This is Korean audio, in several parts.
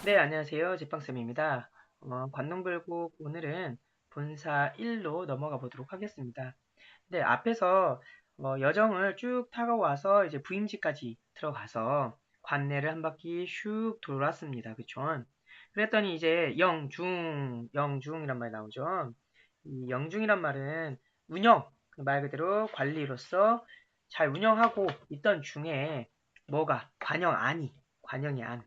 네, 안녕하세요. 제빵쌤입니다. 관농불국 오늘은 본사 1로 넘어가 보도록 하겠습니다. 네, 앞에서 여정을 쭉 타고 와서 이제 부임지까지 들어가서 관내를 한 바퀴 슉 돌았습니다. 그쵸? 그랬더니 이제 영중이란 말이 나오죠. 이 영중이란 말은 운영, 말 그대로 관리로서 잘 운영하고 있던 중에 뭐가 관영이 안.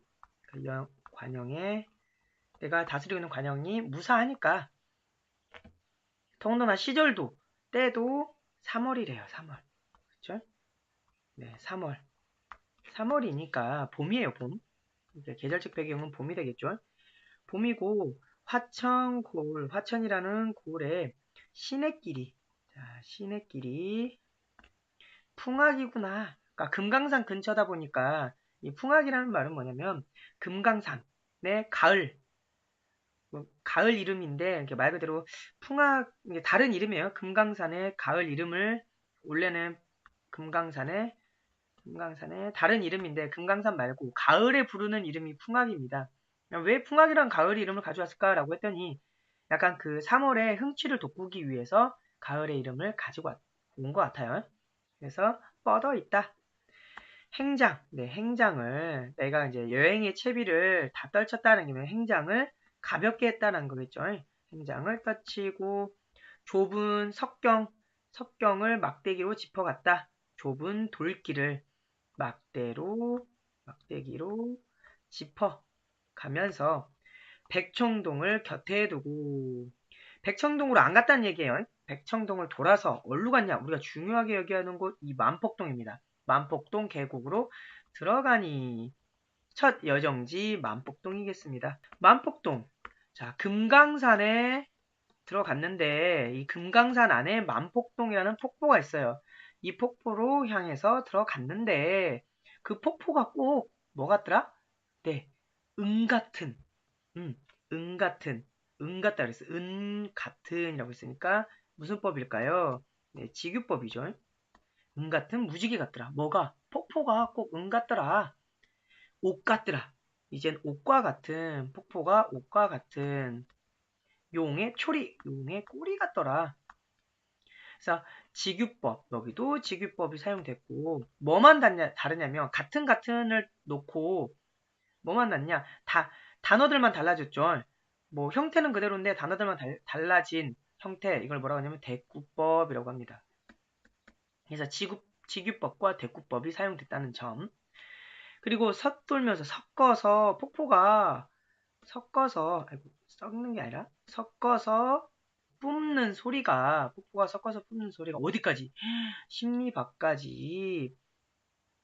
관영에 내가 다스리고 있는 관영이 무사하니까 더군다나 시절도 때도 3월이래요. 3월. 그쵸? 네, 3월. 3월이니까 봄이에요. 봄. 이제 계절적 배경은 봄이 되겠죠. 봄이고 화천이라는 고을에 시냇길이 시냇길이 풍악이구나. 그러니까 금강산 근처다 보니까 이 풍악이라는 말은 뭐냐면 금강산의 가을 가을 이름인데 이렇게 말 그대로 풍악 이게 다른 이름이에요. 금강산의 가을 이름을 원래는 금강산의 다른 이름인데 금강산 말고 가을에 부르는 이름이 풍악입니다. 왜 풍악이란 가을 이름을 가져왔을까라고 했더니 약간 그 3월에 흥취를 돋구기 위해서 가을의 이름을 가지고 온 것 같아요. 그래서 뻗어 있다. 행장, 네, 행장을 내가 이제 여행의 채비를 다 떨쳤다는 게 행장을 가볍게 했다는 거겠죠. 행장을 떨치고 좁은 석경을 막대기로 짚어갔다. 좁은 돌길을 막대기로 짚어 가면서 백청동을 곁에 두고 백청동으로 안 갔다는 얘기예요. 백청동을 돌아서 어디로 갔냐? 우리가 중요하게 여기하는 곳 이 만폭동입니다. 만폭동 계곡으로 들어가니 첫 여정지 만폭동이겠습니다. 만폭동. 자, 금강산에 들어갔는데 이 금강산 안에 만폭동이라는 폭포가 있어요. 이 폭포로 향해서 들어갔는데 그 폭포가 꼭 뭐 같더라? 네, 은 같은, 음, 은 같다 그랬어요. 은 같은이라고 했으니까 무슨 법일까요? 네, 직유법이죠. 은 같은 무지개 같더라. 뭐가? 폭포가 꼭 은 같더라. 옷 같더라. 이젠 옷과 같은 폭포가 옷과 같은 용의 꼬리 같더라. 그래서 직유법, 여기도 직유법이 사용됐고, 뭐만 다르냐면, 같은을 놓고, 뭐만 났냐? 단어들만 달라졌죠. 뭐, 형태는 그대로인데, 단어들만 달라진 형태, 이걸 뭐라고 하냐면, 대꾸법이라고 합니다. 그래서 직유법과 대꾸법이 사용됐다는 점. 그리고 섣돌면서 아이고, 섞는 게 아니라, 폭포가 섞어서 뿜는 소리가 어디까지? 심리 밖까지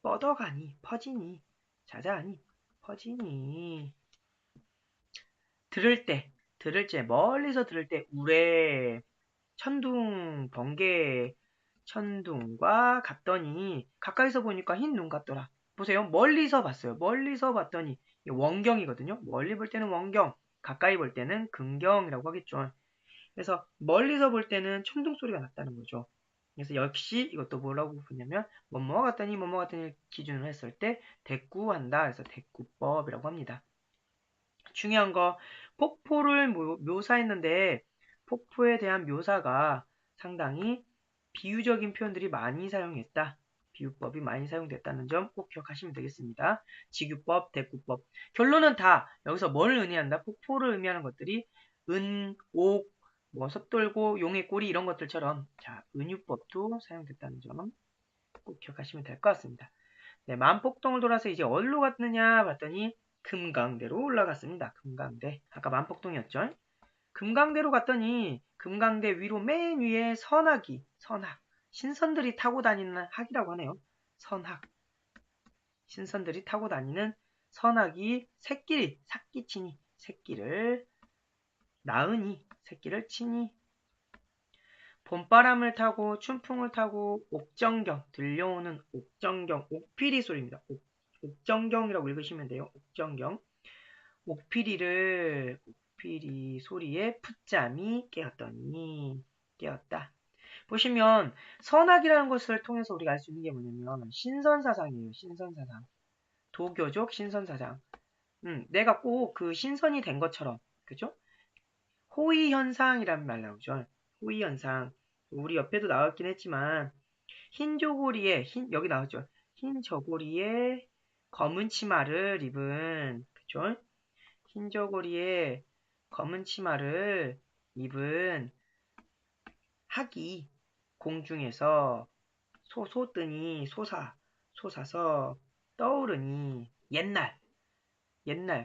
뻗어가니, 퍼지니, 자자하니, 퍼지니. 멀리서 들을 때, 번개, 천둥과 같더니, 가까이서 보니까 흰 눈 같더라. 보세요. 멀리서 봤어요. 멀리서 봤더니, 원경이거든요. 멀리 볼 때는 원경, 가까이 볼 때는 근경이라고 하겠죠. 그래서 멀리서 볼 때는 천둥 소리가 났다는 거죠. 그래서 역시 이것도 뭐라고 부르냐면 뭐뭐 같더니 기준으로 했을 때 대꾸한다. 그래서 대꾸법이라고 합니다. 중요한 거 폭포를 묘사했는데 폭포에 대한 묘사가 상당히 비유적인 표현들이 많이 사용했다. 비유법이 많이 사용됐다는 점 꼭 기억하시면 되겠습니다. 직유법, 대꾸법. 결론은 다 여기서 뭘 의미한다? 폭포를 의미하는 것들이 옥, 섭돌고, 용의 꼬리 이런 것들처럼 자, 은유법도 사용됐다는 점 꼭 기억하시면 될 것 같습니다. 네, 만폭동을 돌아서 이제 어디로 갔느냐 봤더니 금강대로 올라갔습니다. 금강대. 아까 만폭동이었죠? 금강대로 갔더니 금강대 위로 맨 위에 선학. 신선들이 타고 다니는 학이라고 하네요. 선학. 신선들이 타고 다니는 선학이 새끼를 치니 봄바람을 타고 춘풍을 타고 들려오는 옥피리 소리입니다. 옥정경이라고 읽으시면 돼요. 옥정경. 옥피리 소리에 풋잠이 깨었다. 보시면 선악이라는 것을 통해서 우리가 알 수 있는 게 뭐냐면 신선사상이에요. 신선사상. 도교적 신선사상을 내가 꼭 그 신선이 된 것처럼, 그죠? 호의 현상이란 말 나오죠. 호의 현상. 우리 옆에도 나왔긴 했지만, 여기 나왔죠. 흰 저고리에 검은 치마를 입은, 그죠? 흰 저고리에 검은 치마를 입은 학이 공중에서 솟더니 솟아서 떠오르니 옛날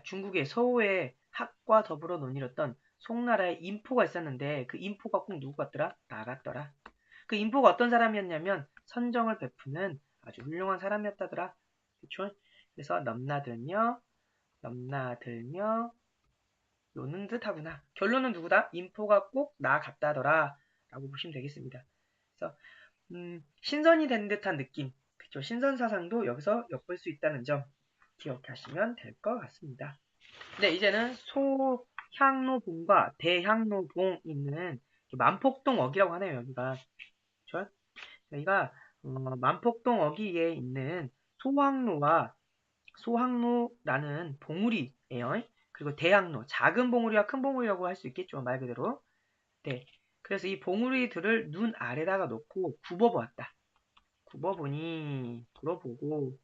중국의 서호에 학과 더불어 논의했던 송나라의 인포가 있었는데 그 인포가 꼭 누구 같더라? 나 같더라. 그 인포가 어떤 사람이었냐면 선정을 베푸는 아주 훌륭한 사람이었다더라. 그쵸? 그래서 넘나들며 노는 듯하구나. 결론은 누구다? 인포가 꼭 나 같다더라. 라고 보시면 되겠습니다. 그래서 신선이 된 듯한 느낌. 그쵸? 신선 사상도 여기서 엿볼 수 있다는 점 기억하시면 될 것 같습니다. 네, 이제는 소향로봉과 대향로봉 있는 만폭동 어기라고 하네요, 여기가. 그쵸? 여기가 만폭동 어기에 있는 소항로라는 봉우리예요. 그리고 대항로, 작은 봉우리와 큰 봉우리라고 할 수 있겠죠, 말 그대로. 네, 그래서 이 봉우리들을 눈 아래다가 놓고 굽어보았다. 굽어보고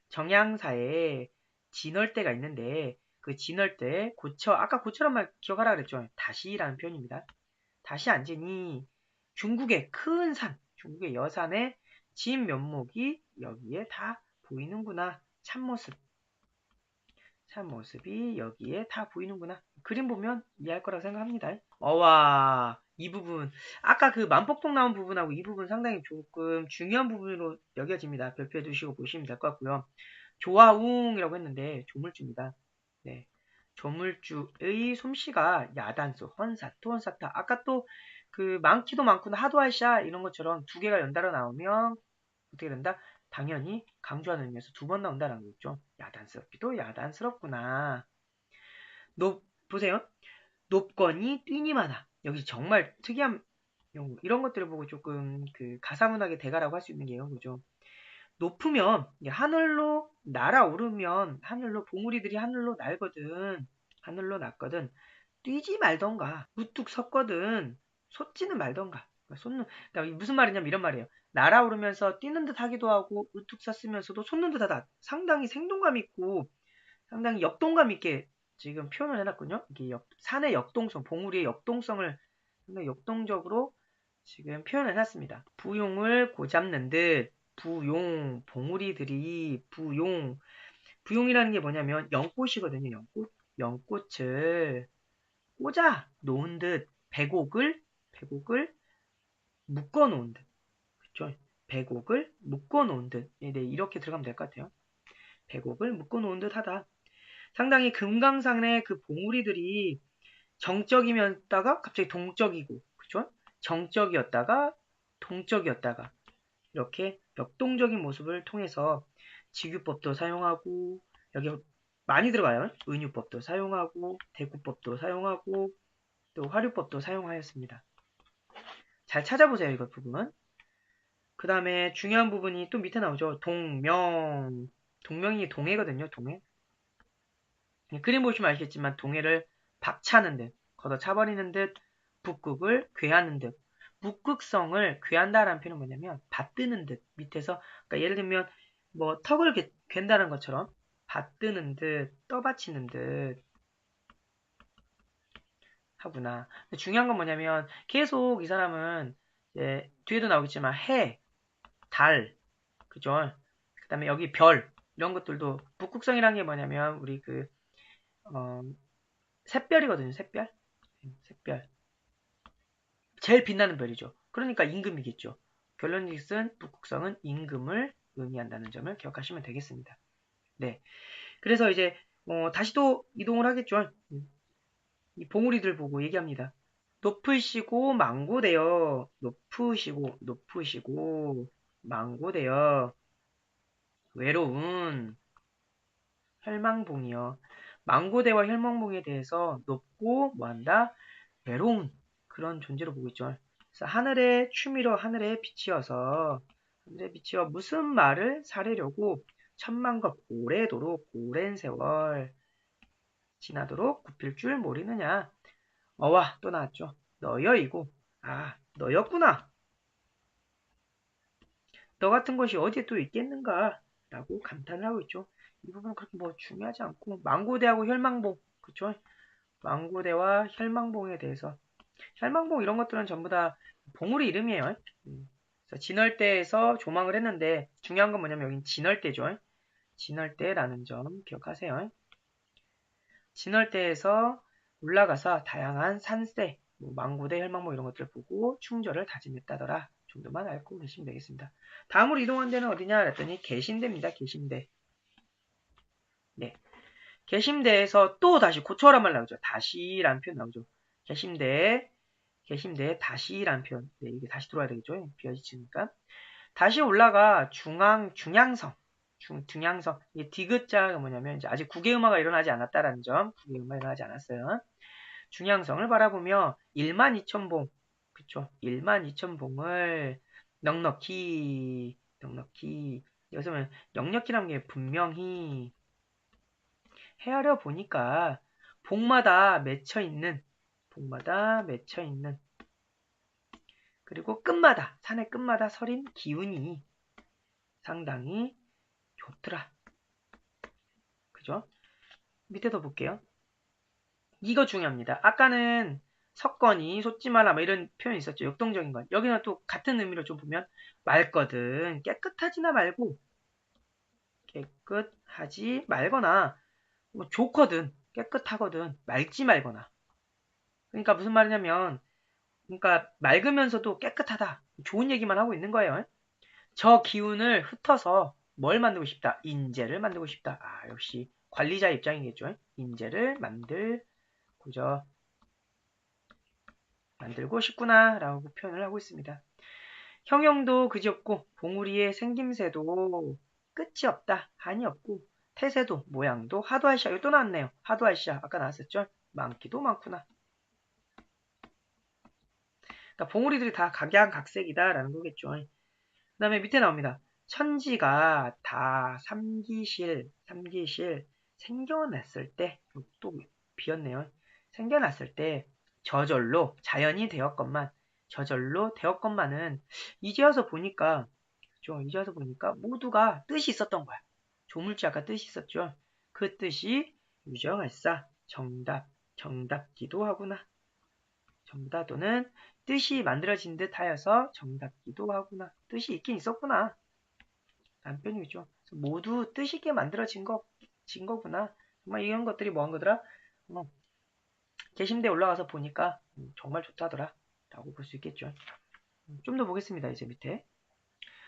정향사에 진월대가 있는데 그 진월대 아까 고처란 말 기억하라 그랬죠. 다시라는 표현입니다. 다시 앉으니 중국의 큰 산, 중국의 여산의 진 면목이 여기에 다 보이는구나. 참모습이 여기에 다 보이는구나. 그림 보면 이해할 거라고 생각합니다. 이 부분. 아까 그 만폭동 나온 부분하고 이 부분 상당히 조금 중요한 부분으로 여겨집니다. 별표해 두시고 보시면 될 것 같고요. 조아웅이라고 했는데 조물주입니다. 네. 조물주의 솜씨가 야단수, 헌사타. 아까 또 그 많기도 많구나, 하도하샤 이런 것처럼 두 개가 연달아 나오면 어떻게 된다? 당연히 강조하는 의미에서 두 번 나온다는 거죠. 야단스럽기도 야단스럽구나. 보세요. 높거니 뛰니 많아. 여기 정말 특이한 용어. 이런 것들을 보고 조금 그 가사문학의 대가라고 할 수 있는 게 이런 거죠. 높으면 하늘로 날아오르면 봉우리들이 하늘로 날거든. 뛰지 말던가 우뚝 섰거든 솟지는 말던가. 그러니까 무슨 말이냐면 이런 말이에요. 날아오르면서 뛰는 듯 하기도 하고 우뚝 섰으면서도 솟는 듯 하다. 상당히 생동감 있고 상당히 역동감 있게 지금 표현을 해놨군요. 이게 산의 역동성, 봉우리의 역동성을 상당히 역동적으로 지금 표현해놨습니다. 부용을 고잡는 듯 부용이라는 게 뭐냐면 연꽃이거든요. 연꽃을 꽂아 놓은 듯 백옥을 묶어 놓은 듯. 그쵸? 백옥을 묶어 놓은 듯. 네, 이렇게 들어가면 될 것 같아요. 백옥을 묶어 놓은 듯 하다. 상당히 금강산의 그 봉우리들이 정적이면다가 갑자기 동적이고, 그쵸? 정적이었다가 동적이었다가 이렇게 역동적인 모습을 통해서 직유법도 사용하고 여기 많이 들어가요. 은유법도 사용하고 대구법도 사용하고 또 화류법도 사용하였습니다. 잘 찾아보세요. 이거 부분. 그 다음에 중요한 부분이 또 밑에 나오죠. 동명이 동해거든요. 동해. 그림 보시면 아시겠지만 동해를 박차는 듯, 걷어차버리는 듯, 북극을 괴하는 듯. 북극성을 괴한다라는 표현은 뭐냐면 받드는 듯 밑에서 그러니까 예를 들면 뭐 턱을 괜다는 것처럼 받드는 듯 떠받치는 듯 하구나. 근데 중요한 건 뭐냐면 계속 이 사람은 이제 뒤에도 나오겠지만 해, 달, 그죠? 그다음에 여기 별 이런 것들도 북극성이라는 게 뭐냐면 우리 그 샛별이거든요. 샛별. 제일 빛나는 별이죠. 그러니까 임금이겠죠. 결론짓은 북극성은 임금을 의미한다는 점을 기억하시면 되겠습니다. 네. 그래서 이제 다시 또 이동을 하겠죠. 이 봉우리들 보고 얘기합니다. 높으시고 망고되어 높으시고 망고되어 외로운 혈망봉이요. 망고대와 혈망봉에 대해서 높고 뭐한다? 외로운 그런 존재로 보고 있죠. 그래서 하늘의 추미로 하늘에 비치어 무슨 말을 사려고 천만겁 오래도록 오랜 세월 지나도록 굽힐 줄 모르느냐. 어와 또 나왔죠. 너여이고 아 너였구나. 너 같은 것이 어디에 또 있겠는가? 라고 감탄을 하고 있죠. 이 부분은 그렇게 뭐 중요하지 않고 망고대하고 혈망봉 그쵸? 망고대와 혈망봉에 대해서 혈망봉 이런 것들은 전부 다 봉우리 이름이에요. 그래서 진월대에서 조망을 했는데 중요한 건 뭐냐면 여긴 진월대죠. 진월대라는 점 기억하세요. 진월대에서 올라가서 다양한 산세, 뭐 망고대, 혈망봉 이런 것들을 보고 충절을 다짐했다더라 정도만 알고 계시면 되겠습니다. 다음으로 이동한 데는 어디냐 그랬더니 계심대입니다. 계심대. 네. 계심대에서 또 다시 고초란 말 나오죠. 다시라는 표현 나오죠. 계심대 다시라는 표현. 네, 이게 다시 들어와야 되겠죠. 비어지니까. 다시 올라가 중양성. 중양성. 이게 디귿자가 뭐냐면 이제 아직 국외음화가 일어나지 않았다라는 점. 국외음화가 일어나지 않았어요. 중양성을 바라보며 12,000봉. 그쵸. 12,000봉을 넉넉히 여기서 보면 넉넉히라는 게 분명히 헤아려 보니까 봉마다 맺혀 있는 그리고 끝마다 산의 끝마다 서린 기운이 상당히 좋더라. 그죠? 밑에 더 볼게요. 이거 중요합니다. 아까는 섰거니 솟지 말라 뭐 이런 표현이 있었죠. 역동적인 것. 여기는 또 같은 의미로 좀 보면 맑거든 깨끗하지나 말고 깨끗하지 말거나 뭐 좋거든 깨끗하거든 맑지 말거나. 그러니까 무슨 말이냐면 그러니까 맑으면서도 깨끗하다. 좋은 얘기만 하고 있는 거예요. 저 기운을 흩어서 뭘 만들고 싶다? 인재를 만들고 싶다. 아, 역시 관리자 입장이겠죠. 인재를 만들고 싶구나 라고 표현을 하고 있습니다. 형용도 그지없고 봉우리의 생김새도 끝이 없다. 한이 없고 태세도 모양도 하도하시아. 이거 또 나왔네요. 하도하시아. 아까 나왔었죠. 많기도 많구나. 그러니까 봉우리들이 다 각양각색이다라는 거겠죠. 그 다음에 밑에 나옵니다. 천지가 다 삼기실 생겨났을 때, 또 비었네요. 생겨났을 때 저절로 자연이 되었건만은 이제 와서 보니까, 그죠? 이제 와서 보니까 모두가 뜻이 있었던 거야. 조물주 아까 뜻이 있었죠. 그 뜻이 유정할사 정답기도 하구나. 전부 다 또는 뜻이 만들어진 듯 하여서 정답기도 하구나. 뜻이 있긴 있었구나. 라는 표현이죠. 모두 뜻 있게 만들어진 거구나. 정말 이런 것들이 뭐한 거더라? 계심대에 올라가서 보니까 정말 좋다더라. 라고 볼 수 있겠죠. 좀 더 보겠습니다. 이제 밑에.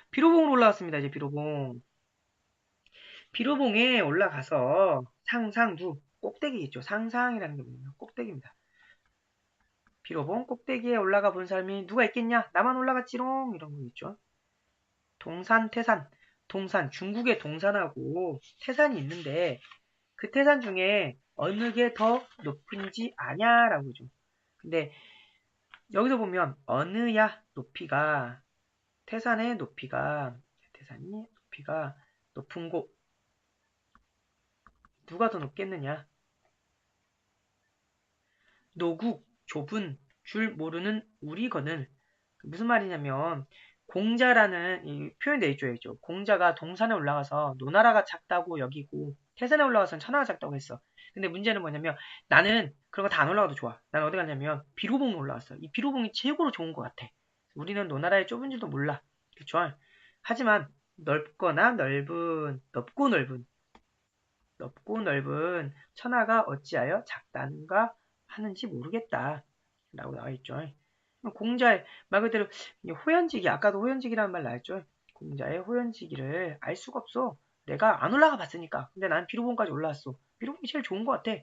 비로봉으로 올라왔습니다. 이제 비로봉. 비로봉에 올라가서 상상두 꼭대기겠죠. 상상이라는 게 뭐냐면 꼭대기입니다. 비로봉 꼭대기에 올라가 본 사람이 누가 있겠냐? 나만 올라갔지롱 이런 거 있죠. 동산, 태산. 동산, 중국의 동산하고 태산이 있는데 그 태산 중에 어느 게 더 높은지 아냐라고 죠. 근데 여기서 보면 어느야 높이가 태산이 높이가 높은 곳 누가 더 높겠느냐? 노국, 좁은, 줄 모르는 우리거늘 무슨 말이냐면 공자라는 이 표현 돼 있죠, 있죠. 공자가 동산에 올라가서 노나라가 작다고 여기고 태산에 올라가서는 천하가 작다고 했어. 근데 문제는 뭐냐면 나는 그런 거 다 안 올라가도 좋아. 난 어디 갔냐면 비로봉 올라왔어. 이 비로봉이 최고로 좋은 것 같아. 우리는 노나라의 좁은 줄도 몰라. 그쵸? 하지만 넓고 넓은 천하가 어찌하여 작다는가 하는지 모르겠다. 라고 나와 있죠. 공자의 말 그대로 호연지기 아까도 호연지기라는 말 나왔죠. 공자의 호연지기를 알 수가 없어. 내가 안 올라가 봤으니까. 근데 난 비로봉까지 올라왔어. 비로봉이 제일 좋은 것 같아.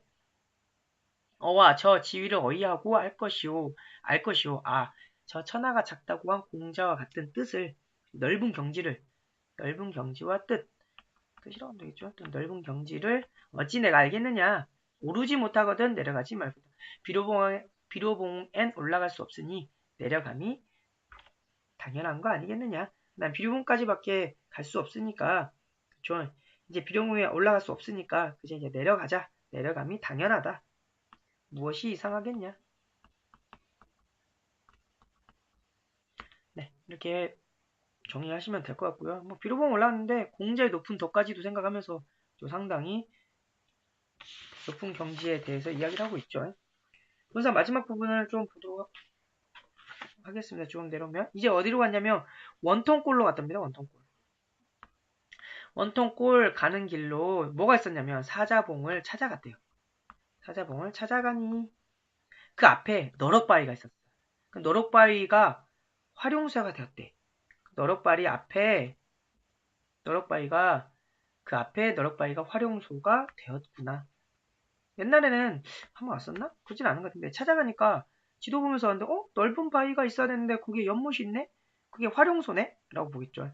어와 저 지위를 어이하고 알 것이오. 아, 저 천하가 작다고 한 공자와 같은 뜻을 넓은 경지와 뜻이라고 하면 되겠죠. 또 넓은 경지를 어찌 내가 알겠느냐. 오르지 못하거든 내려가지 말고. 비로봉엔 올라갈 수 없으니 내려감이 당연한 거 아니겠느냐. 난 비료봉까지밖에 갈 수 없으니까, 그쵸. 이제 비료봉에 올라갈 수 없으니까, 그제 이제 내려가자. 내려감이 당연하다. 무엇이 이상하겠냐? 네, 이렇게 정리하시면 될 것 같고요. 뭐 비로봉 올라왔는데 공제의 높은 덕까지도 생각하면서 또 상당히 높은 경지에 대해서 이야기를 하고 있죠. 그래서 마지막 부분을 좀 보도록 하겠습니다. 쭉 내려오면 이제 어디로 갔냐면 원통골로 갔답니다. 원통골. 원통골 가는 길로 뭐가 있었냐면 사자봉을 찾아갔대요. 사자봉을 찾아가니 그 앞에 너럭바위가 있었어요. 그 너럭바위가 활용수가 되었대. 너럭바위 앞에 너럭바위가 그 앞에 너럭바위가 활용소가 되었구나. 옛날에는 한번 왔었나? 그러진 않은 것 같은데 찾아가니까 지도 보면서 왔는데 넓은 바위가 있어야 되는데 거기에 연못이 있네? 그게 활용소네? 라고 보겠죠.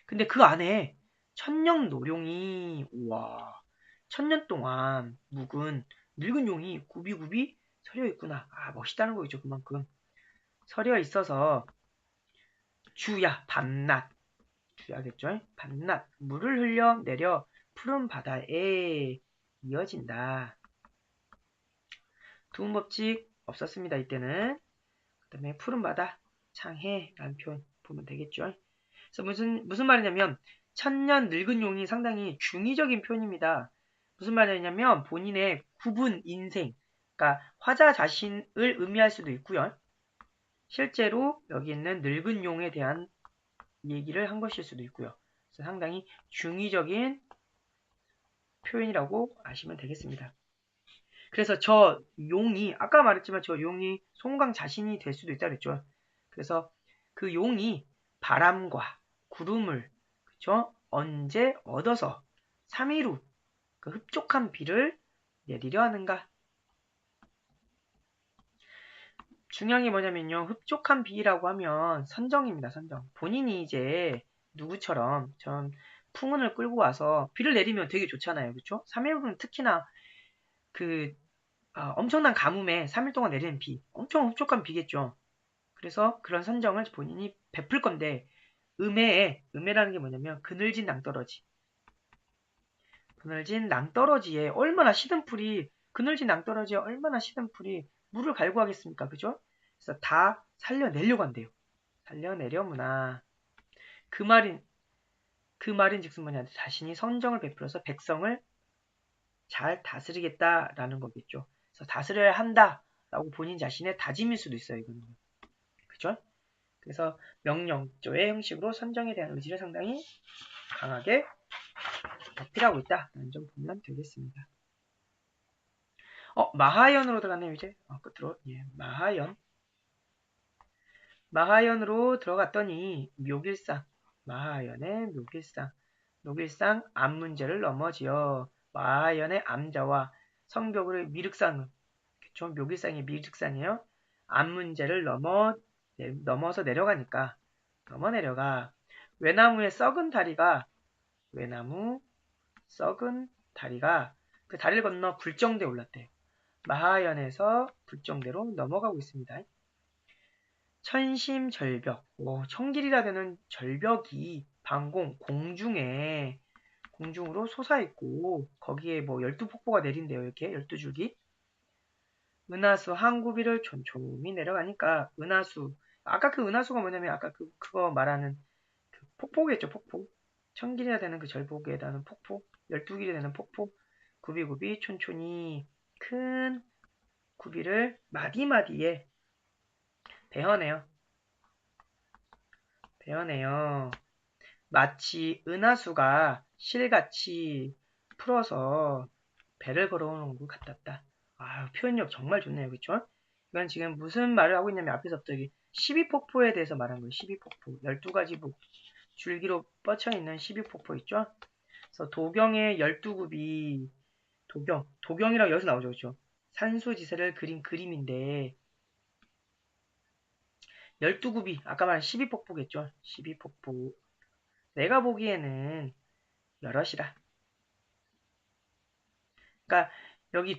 근데 그 안에 천년노룡이 우와 천년 동안 묵은 늙은 용이 굽이굽이 서려 있구나. 아 멋있다는 거겠죠. 그만큼 서려 있어서 주야 밤낮 주야겠죠. 밤낮 물을 흘려 내려 푸른 바다에 이어진다. 두음 법칙 없었습니다. 이때는. 그 다음에 푸른 바다 창해라는 표현 보면 되겠죠. 그래서 무슨 말이냐면 천년 늙은 용이 상당히 중의적인 표현입니다. 무슨 말이냐면 본인의 굽은 인생, 그러니까 화자 자신을 의미할 수도 있고요. 실제로 여기 있는 늙은 용에 대한 얘기를 한 것일 수도 있고요. 그래서 상당히 중의적인 표현이라고 아시면 되겠습니다. 그래서 저 용이 아까 말했지만 저 용이 송강 자신이 될 수도 있다 그랬죠. 그래서 그 용이 바람과 구름을 그쵸? 언제 얻어서 3일 후 그 흡족한 비를 내리려 하는가? 중요한 게 뭐냐면요. 흡족한 비라고 하면 선정입니다. 선정. 본인이 이제 누구처럼 좀 풍운을 끌고 와서 비를 내리면 되게 좋잖아요. 그렇죠? 3일 후는 특히나 그 엄청난 가뭄에 3일 동안 내리는 비. 엄청 흡족한 비겠죠. 그래서 그런 선정을 본인이 베풀 건데 음해라는 게 뭐냐면 그늘진 낭떠러지. 그늘진 낭떠러지에 얼마나 시든풀이 그늘진 낭떠러지에 얼마나 시든풀이 물을 갈고 하겠습니까? 그죠? 그래서 다 살려내려고 한대요. 살려내려무나 그 말인 즉슨 뭐냐 자신이 선정을 베풀어서 백성을 잘 다스리겠다라는 거겠죠. 그래서 다스려야 한다라고 본인 자신의 다짐일 수도 있어요. 이거는. 그죠? 그래서 명령조의 형식으로 선정에 대한 의지를 상당히 강하게 어필하고 있다라는 점 보면 되겠습니다. 마하연으로 들어갔네요, 이제. 끝으로. 예, 마하연으로 들어갔더니 묘길상. 마하연의 묘길상. 묘길상 암문제를 넘어지어 마하연의 암자와 성벽의 미륵상. 그쵸? 묘길상이 미륵산이에요. 암문제를 넘어서 내려가니까 넘어 내려가 외나무 썩은 다리가 그 다리를 건너 불정대에 올랐대요. 마하연에서 불정대로 넘어가고 있습니다. 천심절벽, 천길이라 되는 절벽이 공중으로 솟아있고 거기에 뭐 12폭포가 내린대요. 이렇게 12줄기. 은하수 항구비를 촘촘히 내려가니까 은하수 아까 그 은하수가 뭐냐면 아까 그거 말하는 그 폭포겠죠. 폭포. 천길이나 되는 그 절벽에 대한 폭포, 12길이 되는 폭포, 구비구비 촌촌이 큰 구비를 마디마디에 베어내요. 마치 은하수가 실같이 풀어서 배를 걸어오는 것 같았다. 표현력 정말 좋네요. 그쵸? 이건 지금 무슨 말을 하고 있냐면 앞에서부터 12폭포에 대해서 말한 거예요. 12폭포. 12가지 줄기로 뻗쳐있는 12폭포 있죠? 그래서 도경의 12굽이 도경이라고 여기서 나오죠. 그쵸? 산수지세를 그린 그림인데 12굽이 아까 말한 12폭포겠죠? 12폭포. 내가 보기에는 여럿이라. 그러니까 여기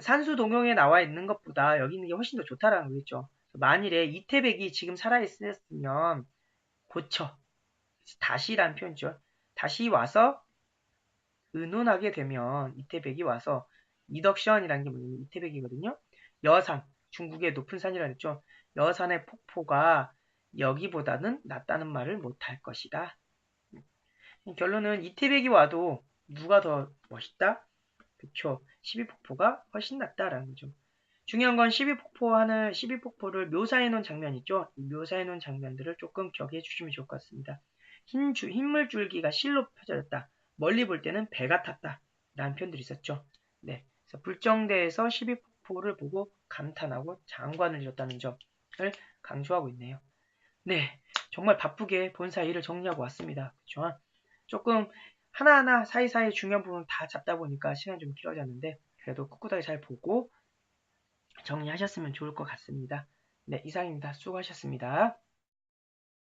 산수 도경에 나와 있는 것보다 여기 있는 게 훨씬 더 좋다라는 거겠죠. 만일에 이태백이 지금 살아있으면 고쳐. 다시라는 표현이죠. 다시 와서 의논하게 되면 이태백이 와서 이덕션이라는 게 뭐냐면 이태백이거든요. 여산, 중국의 높은 산이라 했죠. 여산의 폭포가 여기보다는 낫다는 말을 못할 것이다. 결론은 이태백이 와도 누가 더 멋있다? 그쵸. 12폭포가 훨씬 낫다라는 거죠. 중요한 건 12폭포를 묘사해 놓은 장면 있죠? 이 묘사해 놓은 장면들을 조금 기억해 주시면 좋을 것 같습니다. 흰물줄기가 실로 펴졌다. 멀리 볼 때는 배가 탔다. 라는 표현들이 있었죠. 네. 그래서 불정대에서 12폭포를 보고 감탄하고 장관을 잃었다는 점을 강조하고 있네요. 네. 정말 바쁘게 본사 일을 정리하고 왔습니다. 그렇죠? 조금 하나하나 사이사이 중요한 부분 다 잡다 보니까 시간이 좀 길어졌는데 그래도 꿋꿋하게 잘 보고 정리하셨으면 좋을 것 같습니다. 네, 이상입니다. 수고하셨습니다.